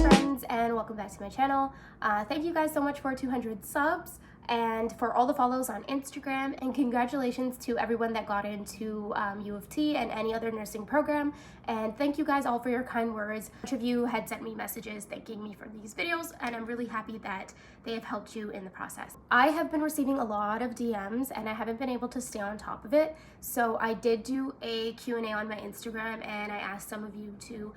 Friends, and welcome back to my channel. Thank you guys so much for 200 subs and for all the follows on Instagram, and congratulations to everyone that got into U of T and any other nursing program, and thank you guys all for your kind words. A bunch of you had sent me messages thanking me for these videos, and I'm really happy that they have helped you in the process. I have been receiving a lot of DMs and I haven't been able to stay on top of it, so I did do a Q&A on my Instagram, and I asked some of you to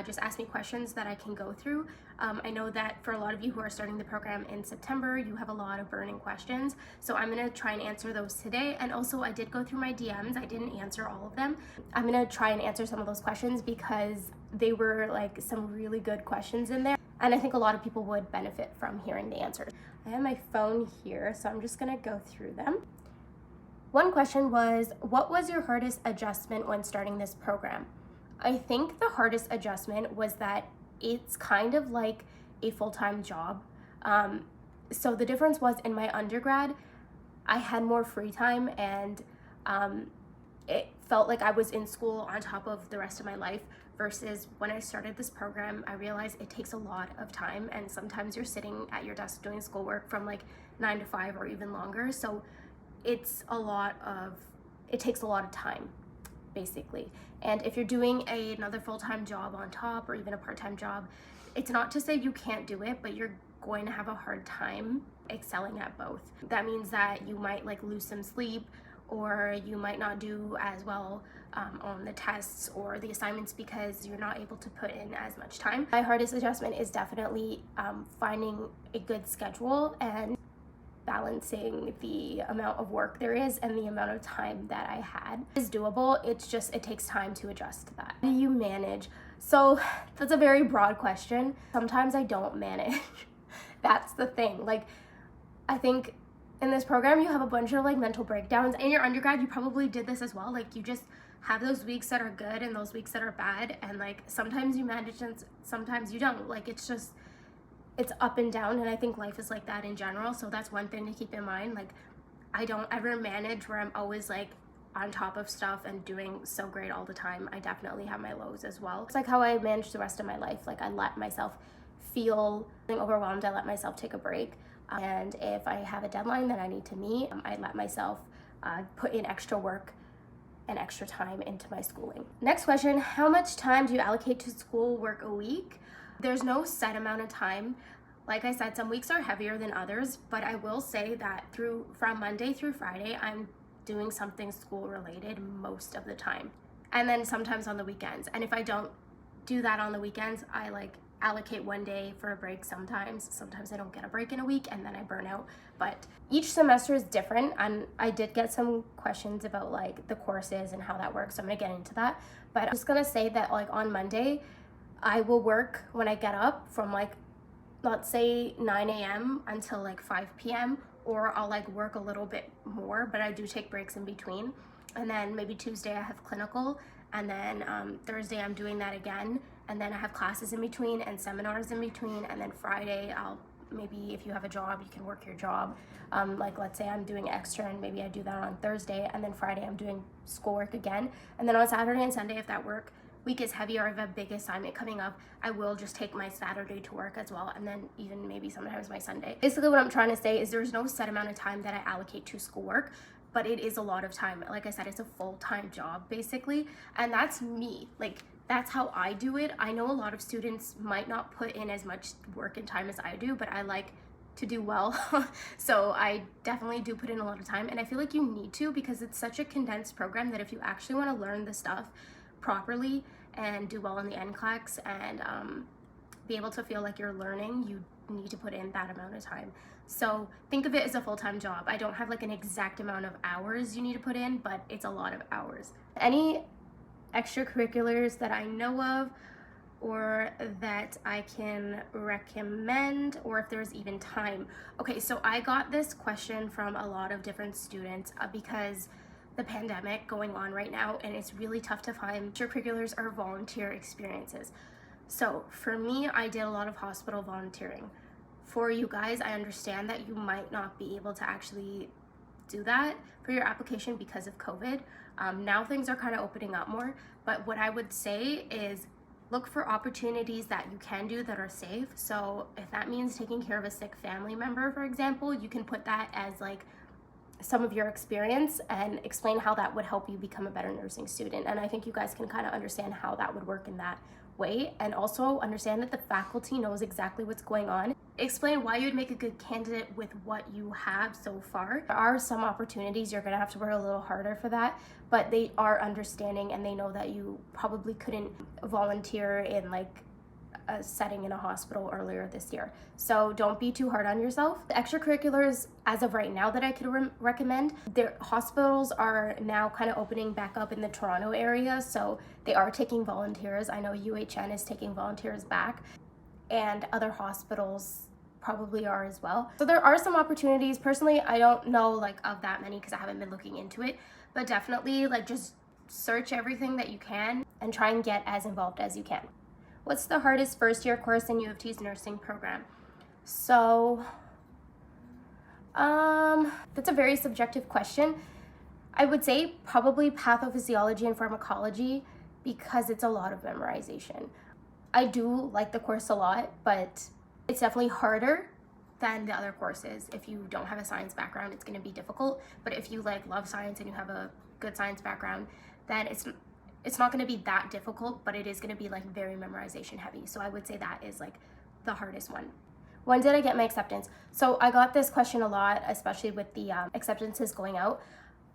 just ask me questions that I can go through. I know that for a lot of you who are starting the program in September, you have a lot of burning questions, so I'm going to try and answer those today. And also, I did go through my DMs. I didn't answer all of them. I'm going to try and answer some of those questions because they were like some really good questions in there, and I think a lot of people would benefit from hearing the answers. I have my phone here, so I'm just going to go through them. One question was, what was your hardest adjustment when starting this program? I think the hardest adjustment was that it's kind of like a full-time job. So the difference was, in my undergrad, I had more free time, and it felt like I was in school on top of the rest of my life, versus when I started this program, I realized it takes a lot of time, and sometimes you're sitting at your desk doing schoolwork from like 9 to 5 or even longer. So it takes a lot of time, basically. And if you're doing another full-time job on top, or even a part-time job, it's not to say you can't do it, but you're going to have a hard time excelling at both. That means that you might like lose some sleep, or you might not do as well on the tests or the assignments because you're not able to put in as much time. My hardest adjustment is definitely finding a good schedule and balancing the amount of work there is and the amount of time that I had. It's doable, it's just, it takes time to adjust to that. How do you manage? So that's a very broad question. Sometimes I don't manage. That's the thing. Like, I think in this program you have a bunch of like mental breakdowns. In your undergrad you probably did this as well. Like, you just have those weeks that are good and those weeks that are bad, and like sometimes you manage and sometimes you don't. Like, it's up and down, and I think life is like that in general. So that's one thing to keep in mind. Like, I don't ever manage where I'm always like on top of stuff and doing so great all the time. I definitely have my lows as well. It's like how I manage the rest of my life. Like, I let myself feel overwhelmed, I let myself take a break, and if I have a deadline that I need to meet, I let myself put in extra work and extra time into my schooling. Next question, how much time do you allocate to schoolwork a week? There's no set amount of time. Like I said, some weeks are heavier than others, but I will say that from Monday through Friday, I'm doing something school related most of the time. And then sometimes on the weekends. And if I don't do that on the weekends, I like allocate one day for a break sometimes. Sometimes I don't get a break in a week and then I burn out. But each semester is different, and I did get some questions about like the courses and how that works, so I'm gonna get into that. But I'm just gonna say that like on Monday, I will work when I get up from like, let's say 9 a.m. until like 5 p.m. or I'll like work a little bit more, but I do take breaks in between. And then maybe Tuesday I have clinical, and then Thursday I'm doing that again, and then I have classes in between and seminars in between, and then Friday maybe if you have a job, you can work your job. Like, let's say I'm doing extra and maybe I do that on Thursday, and then Friday I'm doing schoolwork again. And then on Saturday and Sunday, if that week is heavy or I have a big assignment coming up, I will just take my Saturday to work as well, and then even maybe sometimes my Sunday. Basically what I'm trying to say is there's no set amount of time that I allocate to schoolwork, but it is a lot of time. Like I said, it's a full-time job basically, and that's me. Like, that's how I do it. I know a lot of students might not put in as much work and time as I do, but I like to do well. So I definitely do put in a lot of time, and I feel like you need to, because it's such a condensed program that if you actually want to learn the stuff properly and do well in the NCLEX and be able to feel like you're learning, you need to put in that amount of time. So think of it as a full-time job. I don't have like an exact amount of hours you need to put in, but it's a lot of hours. Any extracurriculars that I know of or that I can recommend, or if there's even time? Okay, so I got this question from a lot of different students because the pandemic going on right now, and it's really tough to find extracurriculars or volunteer experiences. So for me, I did a lot of hospital volunteering. For you guys, I understand that you might not be able to actually do that for your application because of COVID. Now things are kind of opening up more, but what I would say is look for opportunities that you can do that are safe. So if that means taking care of a sick family member, for example, you can put that as like some of your experience and explain how that would help you become a better nursing student. And I think you guys can kind of understand how that would work in that way, and also understand that the faculty knows exactly what's going on. Explain why you'd make a good candidate with what you have so far. There are some opportunities you're gonna have to work a little harder for that, but they are understanding and they know that you probably couldn't volunteer in like a setting in a hospital earlier this year. So don't be too hard on yourself. The extracurriculars, as of right now, that I could recommend, their hospitals are now kind of opening back up in the Toronto area, so they are taking volunteers. I know UHN is taking volunteers back, and other hospitals probably are as well. So there are some opportunities. Personally, I don't know like of that many because I haven't been looking into it, but definitely like just search everything that you can and try and get as involved as you can. What's the hardest first year course in U of T's nursing program? So, that's a very subjective question. I would say probably pathophysiology and pharmacology because it's a lot of memorization. I do like the course a lot, but it's definitely harder than the other courses. If you don't have a science background, it's going to be difficult. But if you like love science and you have a good science background, then it's not going to be that difficult, but it is going to be like very memorization heavy. So I would say that is like the hardest one. When did I get my acceptance? So I got this question a lot, especially with the acceptances going out.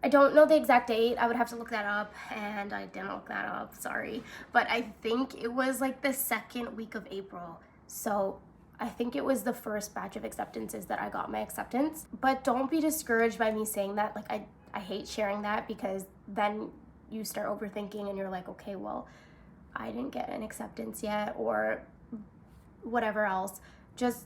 I don't know the exact date. I would have to look that up, and I didn't look that up, sorry. But I think it was like the second week of April. So I think it was the first batch of acceptances that I got my acceptance. But don't be discouraged by me saying that. Like I hate sharing that because then you start overthinking and you're like, okay, well, I didn't get an acceptance yet or whatever else. Just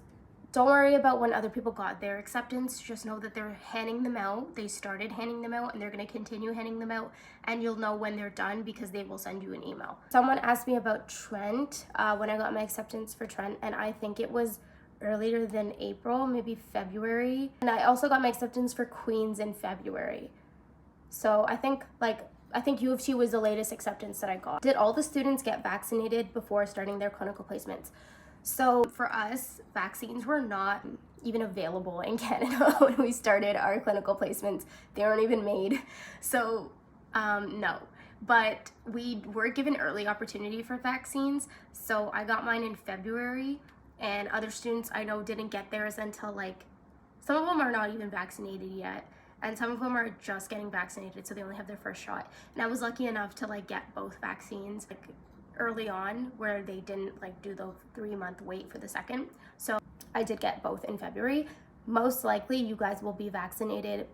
don't worry about when other people got their acceptance. Just know that they're handing them out. They started handing them out and they're going to continue handing them out, and you'll know when they're done because they will send you an email. Someone asked me about Trent when I got my acceptance for Trent, and I think it was earlier than April, maybe February. And I also got my acceptance for Queens in February. So I think U of T was the latest acceptance that I got. Did all the students get vaccinated before starting their clinical placements? So for us, vaccines were not even available in Canada when we started our clinical placements. They weren't even made. So no, but we were given early opportunity for vaccines. So I got mine in February, and other students I know didn't get theirs until like, some of them are not even vaccinated yet. And some of them are just getting vaccinated, so they only have their first shot. And I was lucky enough to like get both vaccines like early on, where they didn't like do the 3-month wait for the second. So I did get both in February. Most likely you guys will be vaccinated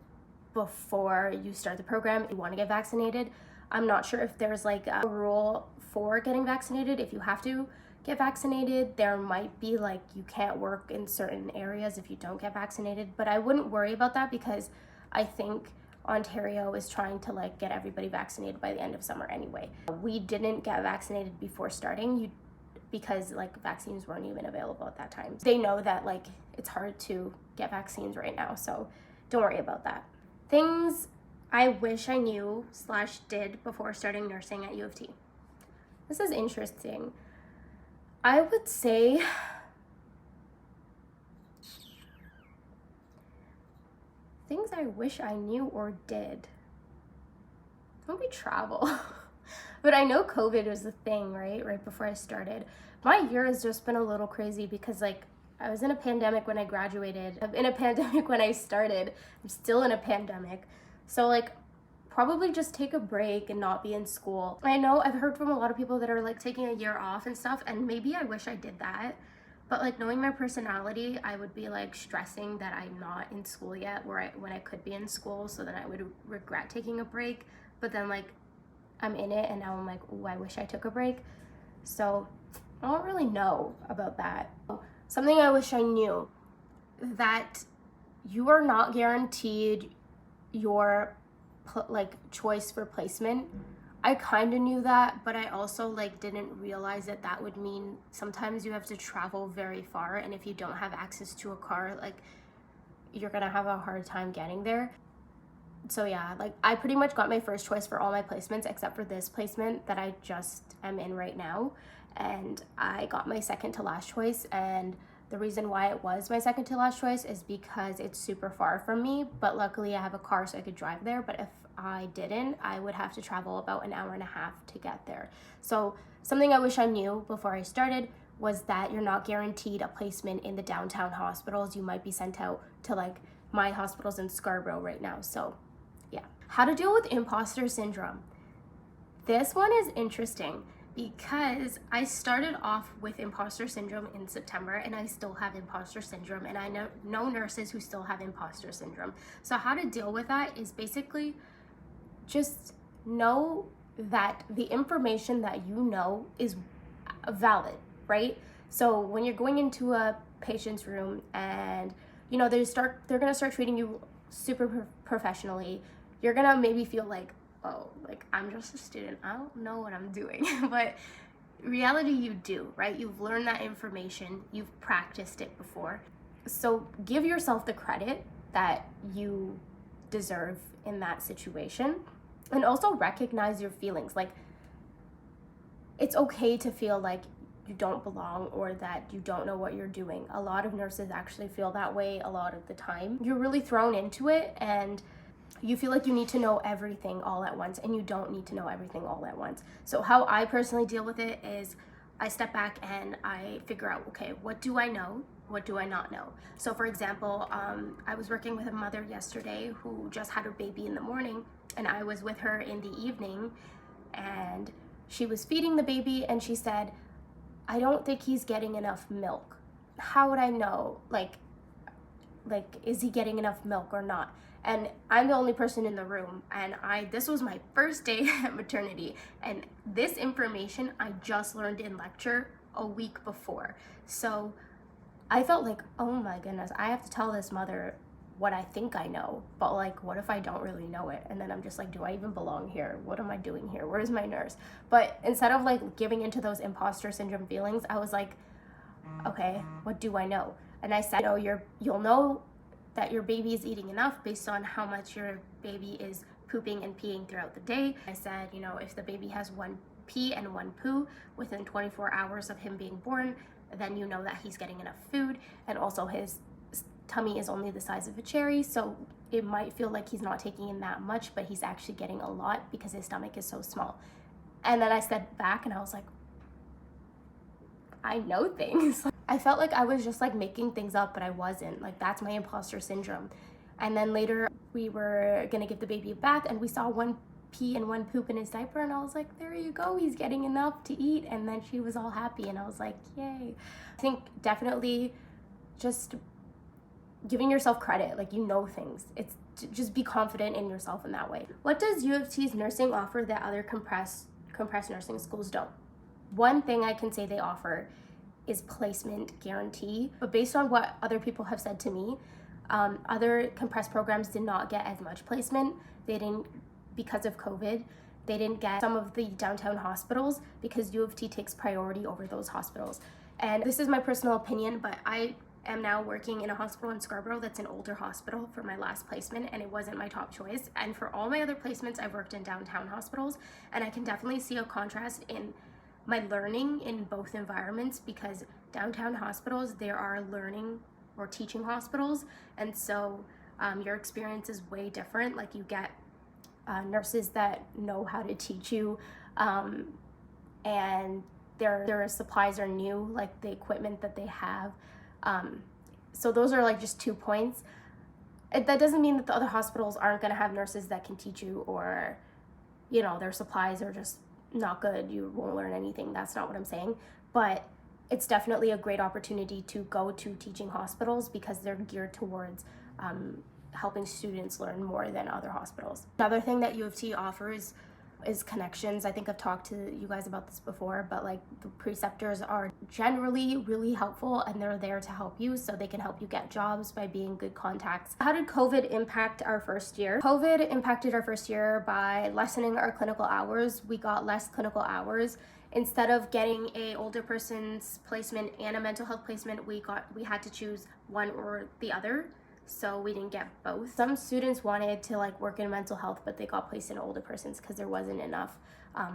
before you start the program if you want to get vaccinated. I'm not sure if there's like a rule for getting vaccinated. If you have to get vaccinated, there might be like you can't work in certain areas if you don't get vaccinated, but I wouldn't worry about that because I think Ontario is trying to like get everybody vaccinated by the end of summer anyway. We didn't get vaccinated before starting because like vaccines weren't even available at that time. They know that like it's hard to get vaccines right now, so don't worry about that. Things I wish I knew / did before starting nursing at U of T. This is interesting. I would say things I wish I knew or did. Maybe travel. But I know COVID was the thing, right before I started. My year has just been a little crazy because like I was in a pandemic when I graduated. I'm in a pandemic when I started. I'm still in a pandemic. So like probably just take a break and not be in school. I know I've heard from a lot of people that are like taking a year off and stuff, and maybe I wish I did that. But like knowing my personality, I would be like stressing that I'm not in school yet when I could be in school, so then I would regret taking a break. But then like I'm in it and now I'm like, oh, I wish I took a break. So I don't really know about that. Something I wish I knew, that you are not guaranteed your like choice for placement. I kind of knew that, but I also like didn't realize that that would mean sometimes you have to travel very far, and if you don't have access to a car, like you're gonna have a hard time getting there. So yeah, like I pretty much got my first choice for all my placements except for this placement that I just am in right now. And I got my second to last choice, and the reason why it was my second to last choice is because it's super far from me, but luckily I have a car so I could drive there. But if I didn't, I would have to travel about an hour and a half to get there. So something I wish I knew before I started was that you're not guaranteed a placement in the downtown hospitals. You might be sent out to like my hospitals in Scarborough right now. So yeah. How to deal with imposter syndrome. This one is interesting because I started off with imposter syndrome in September, and I still have imposter syndrome, and I know nurses who still have imposter syndrome. So how to deal with that is basically just know that the information that you know is valid, right? So when you're going into a patient's room and they're gonna start treating you super professionally, you're gonna maybe feel like, oh, like I'm just a student, I don't know what I'm doing. But reality, you do, right? You've learned that information, you've practiced it before. So give yourself the credit that you deserve in that situation, and also recognize your feelings. Like, it's okay to feel like you don't belong or that you don't know what you're doing. A lot of nurses actually feel that way a lot of the time. You're really thrown into it and you feel like you need to know everything all at once, and you don't need to know everything all at once. So how I personally deal with it is I step back and I figure out, okay, what do I know? What do I not know? So for example, I was working with a mother yesterday who just had her baby in the morning, and I was with her in the evening, and she was feeding the baby, and she said, I don't think he's getting enough milk. How would I know? Like, is he getting enough milk or not? And I'm the only person in the room, and this was my first day at maternity, and this information I just learned in lecture a week before. So I felt like, oh my goodness, I have to tell this mother what I think I know, but like, what if I don't really know it? And then I'm just like, do I even belong here? What am I doing here? Where's my nurse? But instead of like giving into those imposter syndrome feelings, I was like, okay, what do I know? And I said, you'll know that your baby is eating enough based on how much your baby is pooping and peeing throughout the day. I said, if the baby has one pee and one poo within 24 hours of him being born, then you know that he's getting enough food. And also his tummy is only the size of a cherry, so it might feel like he's not taking in that much, but he's actually getting a lot because his stomach is so small. And then I stepped back and I was like, I know things. I felt like I was just like making things up, but I wasn't. Like, that's my imposter syndrome. And then later we were gonna give the baby a bath, and we saw one pee and one poop in his diaper, and I was like, there you go, he's getting enough to eat. And then she was all happy, and I was like, yay. I think definitely just giving yourself credit, like, things. It's just be confident in yourself in that way. What does U of T's nursing offer that other compressed nursing schools don't? One thing I can say they offer is placement guarantee, but based on what other people have said to me, other compressed programs did not get as much placement. They didn't, because of COVID, they didn't get some of the downtown hospitals because U of T takes priority over those hospitals. And this is my personal opinion, but I am now working in a hospital in Scarborough that's an older hospital for my last placement, and it wasn't my top choice. And for all my other placements, I've worked in downtown hospitals, and I can definitely see a contrast in my learning in both environments, because downtown hospitals, there are learning or teaching hospitals, and so your experience is way different. Like, you get nurses that know how to teach you, and their supplies are new, like the equipment that they have. So those are like just 2 points. That doesn't mean that the other hospitals aren't going to have nurses that can teach you, or their supplies are just not good, you won't learn anything. That's not what I'm saying. But it's definitely a great opportunity to go to teaching hospitals because they're geared towards helping students learn more than other hospitals. Another thing that U of T offers is connections. I think I've talked to you guys about this before, but like, the preceptors are generally really helpful, and they're there to help you, so they can help you get jobs by being good contacts. How did COVID impact our first year? COVID impacted our first year by lessening our clinical hours. We got less clinical hours. Instead of getting a older person's placement and a mental health placement, we had to choose one or the other. so we didn't get both. Some students wanted to like work in mental health, but they got placed in older persons because there wasn't enough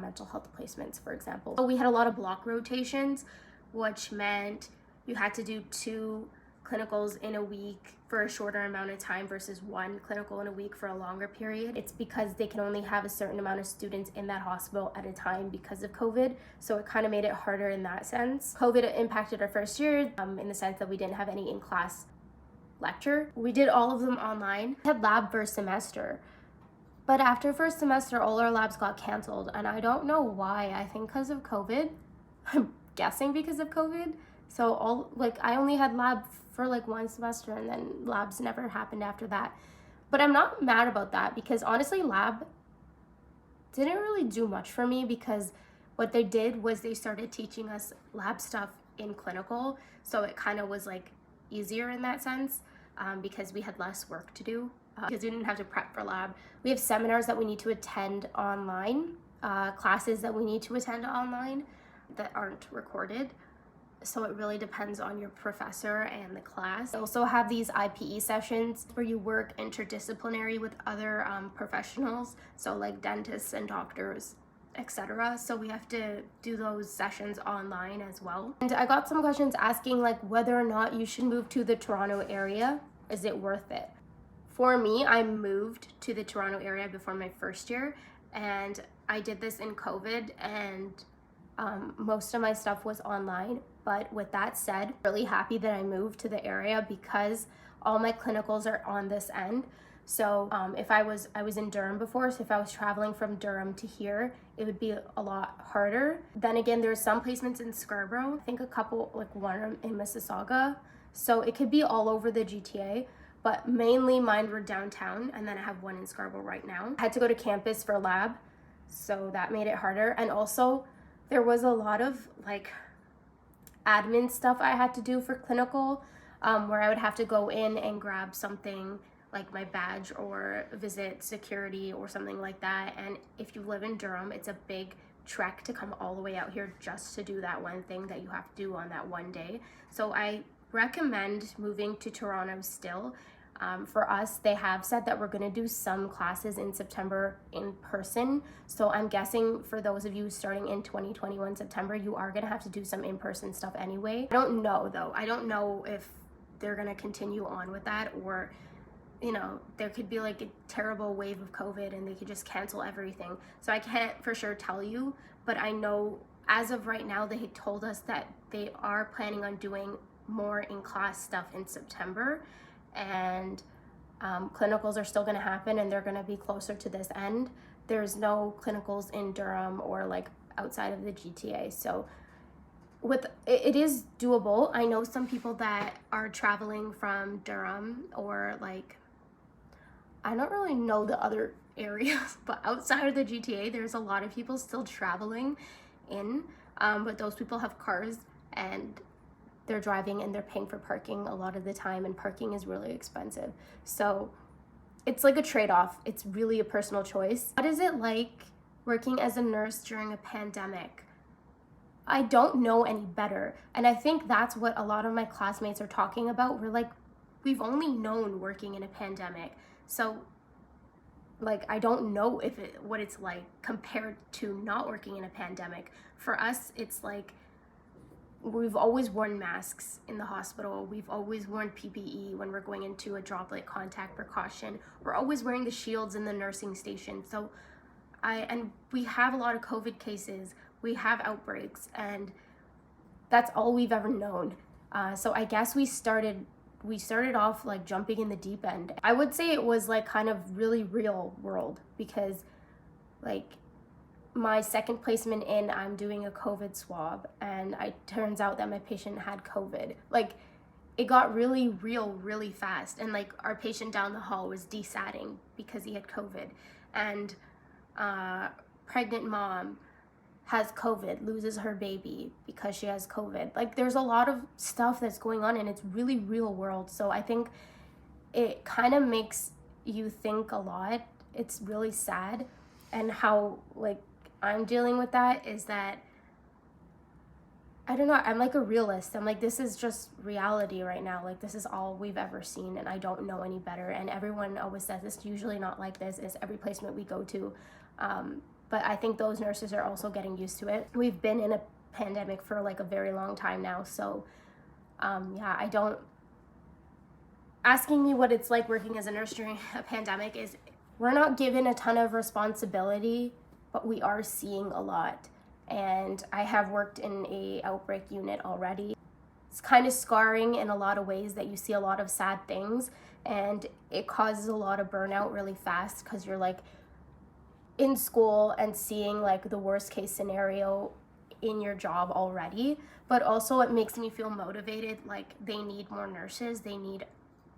mental health placements, for example. So we had a lot of block rotations, which meant you had to do 2 clinicals in a week for a shorter amount of time versus 1 clinical in a week for a longer period. It's because they can only have a certain amount of students in that hospital at a time because of COVID. So it kind of made it harder in that sense. COVID impacted our first year in the sense that we didn't have any in-class lecture. We did all of them online. We had lab first semester. But after first semester, all our labs got canceled. And I don't know why. I think because of COVID. I'm guessing because of COVID. So I only had lab for like 1 semester, and then labs never happened after that. But I'm not mad about that, because honestly lab didn't really do much for me, because what they did was they started teaching us lab stuff in clinical, so it kind of was like easier in that sense, because we had less work to do, because we didn't have to prep for lab. We have seminars that we need to attend online, classes that we need to attend online that aren't recorded. So it really depends on your professor and the class. We also have these IPE sessions where you work interdisciplinary with other professionals, so like dentists and doctors, etc. So we have to do those sessions online as well. And I got some questions asking like whether or not you should move to the Toronto area. Is it worth it? For me, I moved to the Toronto area before my first year, and I did this in COVID, and most of my stuff was online. But with that said, really happy that I moved to the area, because all my clinicals are on this end. So if I was in Durham before, so if I was traveling from Durham to here, it would be a lot harder. Then again, there's some placements in Scarborough, I think a couple, like 1 in Mississauga. So it could be all over the GTA, but mainly mine were downtown, and then I have 1 in Scarborough right now. I had to go to campus for lab, so that made it harder. And also there was a lot of like admin stuff I had to do for clinical, where I would have to go in and grab something like my badge or visit security or something like that. And if you live in Durham, it's a big trek to come all the way out here just to do that one thing that you have to do on that one day. So I recommend moving to Toronto still. For us, they have said that we're going to do some classes in September in person. So I'm guessing for those of you starting in 2021 September, you are going to have to do some in-person stuff anyway. I don't know though. I don't know if they're going to continue on with that, or, you know, there could be like a terrible wave of COVID and they could just cancel everything. So I can't for sure tell you, but I know as of right now, they had told us that they are planning on doing more in-class stuff in September. And clinicals are still going to happen, and they're going to be closer to this end. There's no clinicals in Durham or like outside of the GTA, so it is doable. I know some people that are traveling from Durham, or like, I don't really know the other areas, but outside of the GTA there's a lot of people still traveling in, but those people have cars and they're driving and they're paying for parking a lot of the time, and parking is really expensive. So it's like a trade-off. It's really a personal choice. What is it like working as a nurse during a pandemic? I don't know any better. And I think that's what a lot of my classmates are talking about. We're like, we've only known working in a pandemic. So like, I don't know what it's like compared to not working in a pandemic. For us, it's like, we've always worn masks in the hospital. We've always worn PPE when we're going into a droplet contact precaution. We're always wearing the shields in the nursing station. So and we have a lot of COVID cases. We have outbreaks, and that's all we've ever known. So I guess we started off like jumping in the deep end. I would say it was like kind of really real world, because like, my second placement in, I'm doing a COVID swab, and it turns out that my patient had COVID. Like, it got really real really fast, and like our patient down the hall was desatting because he had COVID, and pregnant mom has COVID, loses her baby because she has COVID. Like, there's a lot of stuff that's going on, and it's really real world. So I think it kind of makes you think a lot. It's really sad. And how like I'm dealing with that is that I don't know, I'm like a realist. I'm like, this is just reality right now. Like, this is all we've ever seen, and I don't know any better. And everyone always says it's usually not like this. It's every placement we go to. But I think those nurses are also getting used to it. We've been in a pandemic for like a very long time now. So yeah, I don't, asking me what it's like working as a nurse during a pandemic is, we're not given a ton of responsibility, but we are seeing a lot. And I have worked in a outbreak unit already. It's kind of scarring in a lot of ways that you see a lot of sad things, and it causes a lot of burnout really fast because you're like in school and seeing like the worst case scenario in your job already. But also it makes me feel motivated, like they need more nurses, they need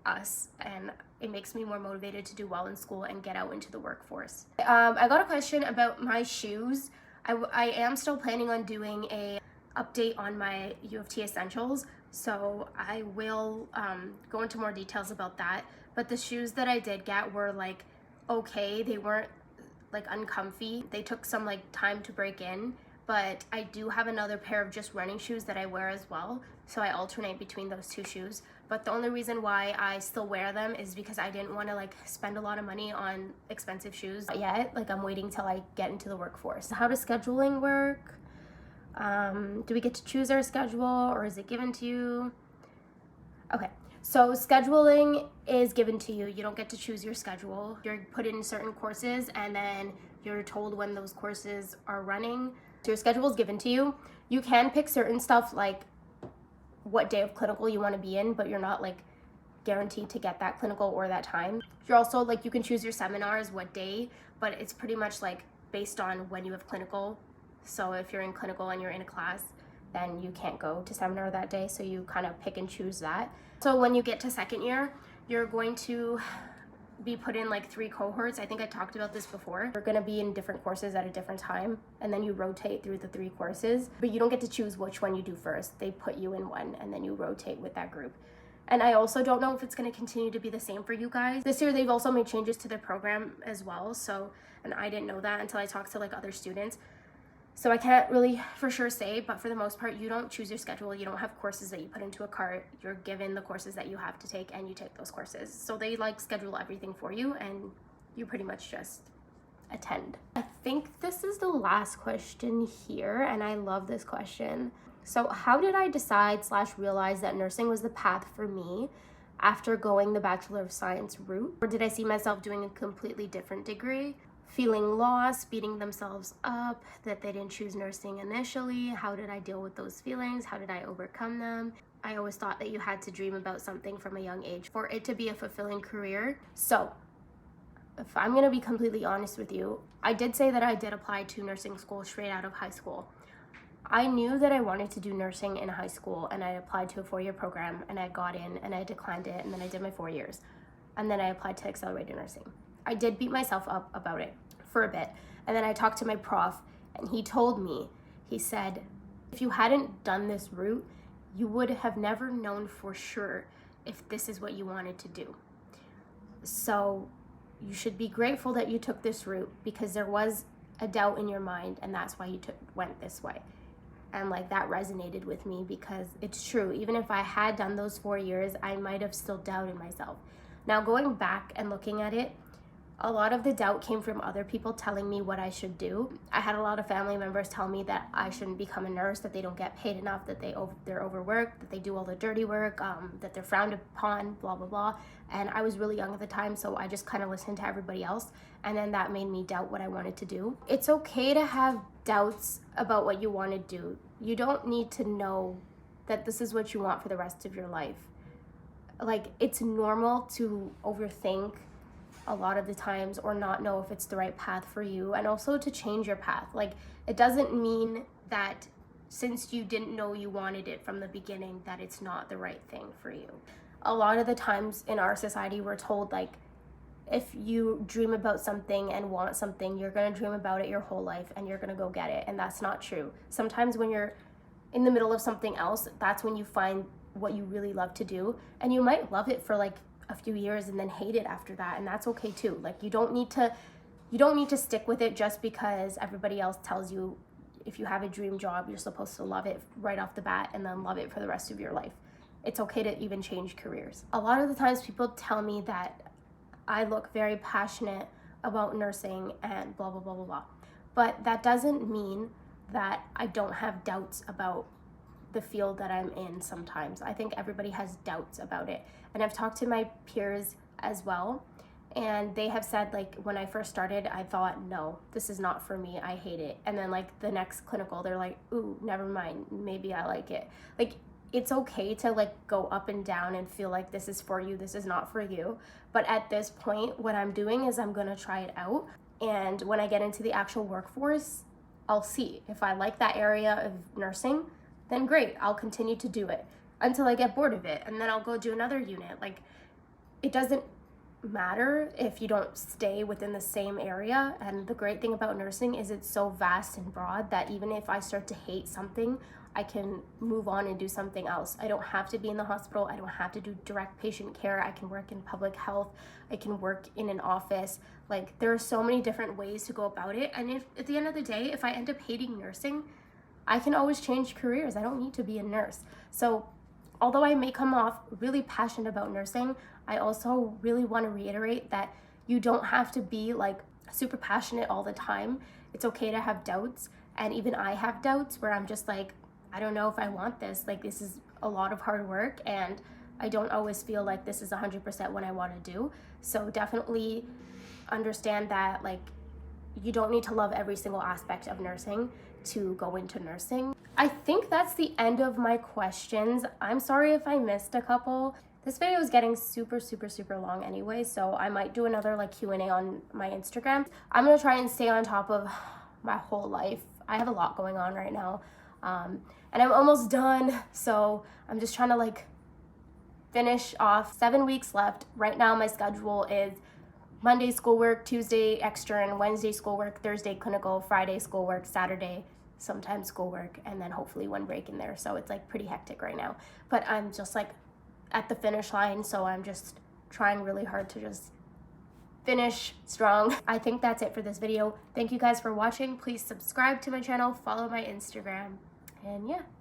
us, and it makes me more motivated to do well in school and get out into the workforce. I got a question about my shoes. I am still planning on doing a update on my U of T essentials, so I will go into more details about that. But the shoes that I did get were like okay, they weren't like uncomfy. They took some like time to break in, but I do have another pair of just running shoes that I wear as well, so I alternate between those two shoes. But the only reason why I still wear them is because I didn't want to like spend a lot of money on expensive shoes yet. Like, I'm waiting till I get into the workforce. How does scheduling work? Do we get to choose our schedule, or is it given to you? Okay, so scheduling is given to you. You don't get to choose your schedule. You're put in certain courses, and then you're told when those courses are running. So your schedule is given to you. You can pick certain stuff like what day of clinical you want to be in, but you're not like guaranteed to get that clinical or that time. You're also like, you can choose your seminars, what day, but it's pretty much like based on when you have clinical. So if you're in clinical and you're in a class, then you can't go to seminar that day, so you kind of pick and choose that. So when you get to second year, you're going to be put in like 3 cohorts. I think I talked about this before. You're gonna be in different courses at a different time, and then you rotate through the 3 courses, but you don't get to choose which one you do first. They put you in one, and then you rotate with that group. And I also don't know if it's gonna continue to be the same for you guys. This year, they've also made changes to their program as well, so, and I didn't know that until I talked to like other students. So I can't really for sure say, but for the most part, you don't choose your schedule. You don't have courses that you put into a cart. You're given the courses that you have to take, and you take those courses. So they like schedule everything for you, and you pretty much just attend. I think this is the last question here, and I love this question. So how did I decide / realize that nursing was the path for me after going the Bachelor of Science route? Or did I see myself doing a completely different degree? Feeling lost, beating themselves up that they didn't choose nursing initially. How did I deal with those feelings? How did I overcome them? I always thought that you had to dream about something from a young age for it to be a fulfilling career. So if I'm gonna be completely honest with you, I did say that I did apply to nursing school straight out of high school. I knew that I wanted to do nursing in high school, and I applied to a 4-year program, and I got in, and I declined it, and then I did my 4 years, and then I applied to accelerated nursing. I did beat myself up about it for a bit, and then I talked to my prof, and he told me, he said, if you hadn't done this route, you would have never known for sure if this is what you wanted to do. So you should be grateful that you took this route, because there was a doubt in your mind, and that's why you went this way. And like, that resonated with me, because it's true. Even if I had done those 4 years, I might have still doubted myself. Now, going back and looking at it, a lot of the doubt came from other people telling me what I should do. I had a lot of family members tell me that I shouldn't become a nurse, that they don't get paid enough, that they're overworked, that they do all the dirty work, that they're frowned upon, blah, blah, blah. And I was really young at the time, so I just kind of listened to everybody else. And then that made me doubt what I wanted to do. It's okay to have doubts about what you want to do. You don't need to know that this is what you want for the rest of your life. Like, it's normal to overthink a lot of the times, or not know if it's the right path for you, and also to change your path. Like, it doesn't mean that since you didn't know you wanted it from the beginning that it's not the right thing for you. A lot of the times in our society, we're told like, if you dream about something and want something, you're gonna dream about it your whole life and you're gonna go get it, and that's not true. Sometimes when you're in the middle of something else, that's when you find what you really love to do, and you might love it for like a few years and then hate it after that, and that's okay too. Like, you don't need to stick with it just because everybody else tells you if you have a dream job, you're supposed to love it right off the bat and then love it for the rest of your life. It's okay to even change careers. A lot of the times people tell me that I look very passionate about nursing and blah, blah, blah, blah, blah. But that doesn't mean that I don't have doubts about the field that I'm in sometimes. I think everybody has doubts about it. And I've talked to my peers as well, and they have said, like, when I first started, I thought, no, this is not for me, I hate it. And then like the next clinical, they're like, ooh, never mind, maybe I like it. Like, it's okay to like go up and down and feel like this is for you, this is not for you. But at this point, what I'm doing is I'm gonna try it out. And when I get into the actual workforce, I'll see. If I like that area of nursing, then great, I'll continue to do it until I get bored of it. And then I'll go do another unit. Like, it doesn't matter if you don't stay within the same area. And the great thing about nursing is it's so vast and broad that even if I start to hate something, I can move on and do something else. I don't have to be in the hospital. I don't have to do direct patient care. I can work in public health. I can work in an office. Like, there are so many different ways to go about it. And if at the end of the day, if I end up hating nursing, I can always change careers. I don't need to be a nurse. So although I may come off really passionate about nursing, I also really want to reiterate that you don't have to be like super passionate all the time. It's okay to have doubts. And even I have doubts where I'm just like, I don't know if I want this. Like, this is a lot of hard work, and I don't always feel like this is 100% what I want to do. So definitely understand that, like, you don't need to love every single aspect of nursing to go into nursing. I think that's the end of my questions. I'm sorry if I missed a couple. This video is getting super long anyway, so I might do another like Q&A on my Instagram. I'm gonna try and stay on top of my whole life. I have a lot going on right now. And I'm almost done, so I'm just trying to like finish off. 7 weeks left. Right now my schedule is Monday schoolwork, Tuesday extern, Wednesday schoolwork, Thursday clinical, Friday schoolwork, Saturday sometimes schoolwork, and then hopefully one break in there. So it's like pretty hectic right now, but I'm just like at the finish line, so I'm just trying really hard to just finish strong. I think that's it for this video. Thank you guys for watching. Please subscribe to my channel, follow my Instagram, and yeah.